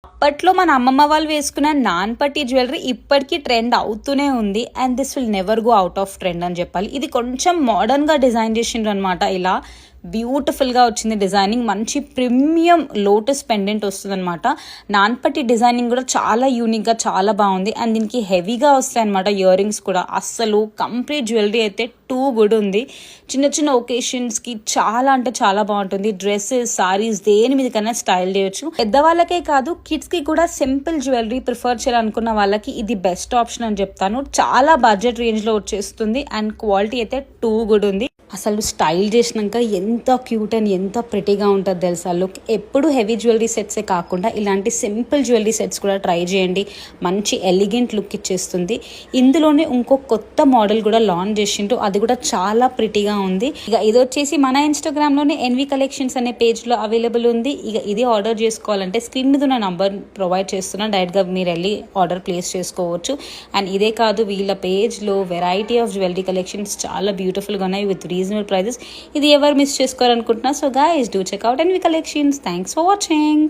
అప్పట్లో మన అమ్మమ్మ వాళ్ళు వేసుకున్న నాన్ పట్టి జ్యువెలరీ ఇప్పటికీ ట్రెండ్ అవుతూనే ఉంది. And this will never go out of trend అని చెప్పాలి. ఇది కొంచెం మోడర్న్గా డిజైన్ చేసిండ్రు అనమాట. ఇలా బ్యూటిఫుల్గా వచ్చింది డిజైనింగ్. మంచి ప్రీమియం లోటస్ పెండెంట్ వస్తుంది అనమాట. నాన్ పట్టి డిజైనింగ్ కూడా చాలా యూనిక్గా చాలా బాగుంది. అండ్ దీనికి హెవీగా వస్తాయి అనమాట ఇయర్ రింగ్స్ కూడా. అస్సలు కంప్లీట్ జ్యువెలరీ అయితే టూ గుడ్ ఉంది. చిన్న చిన్న ఒకేషన్స్కి చాలా అంటే చాలా బాగుంటుంది. డ్రెస్సెస్, సారీస్ దేని మీదకైనా స్టైల్ చేయొచ్చు. పెద్దవాళ్ళకే కాదు కిడ్స్కి కూడా సింపుల్ జ్యువెలరీ ప్రిఫర్ చేయాలనుకున్న వాళ్ళకి ఇది బెస్ట్ ఆప్షన్ అని చెప్తాను. చాలా బడ్జెట్ రేంజ్లో వచ్చేస్తుంది అండ్ క్వాలిటీ అయితే టూ గుడ్ ఉంది. అసలు స్టైల్ చేసినాక ఎంత క్యూట్ అండ్ ఎంత ప్రిటీగా ఉంటుంది తెలుసా లుక్. ఎప్పుడు హెవీ జ్యువెలరీ సెట్సే కాకుండా ఇలాంటి సింపుల్ జ్యువెలరీ సెట్స్ కూడా ట్రై చేయండి. మంచి ఎలిగెంట్ లుక్ ఇచ్చేస్తుంది. ఇందులోనే ఇంకో కొత్త మోడల్ కూడా లాంచ్ చేసిండ్రు. అది కూడా చాలా ప్రిటీగా ఉంది. ఇక ఇది వచ్చేసి మన ఇన్స్టాగ్రామ్లోనే ఎన్వి కలెక్షన్స్ అనే పేజ్లో అవైలబుల్ ఉంది. ఇక ఇది ఆర్డర్ చేసుకోవాలంటే స్క్రీన్ మీద ఉన్న నంబర్ ప్రొవైడ్ చేస్తున్నా. డైరెక్ట్గా మీరు వెళ్ళి ఆర్డర్ ప్లేస్ చేసుకోవచ్చు. అండ్ ఇదే కాదు, వీళ్ళ పేజ్లో వెరైటీ ఆఫ్ జ్యువెలరీ కలెక్షన్స్ చాలా బ్యూటిఫుల్గా ఉన్నాయి విత్ రీజనబుల్ ప్రైజెస్. ఇది ఎవరు మిస్ చేసుకోవాలనుకుంటున్నా. So guys, do check out NV collections. Thanks for watching.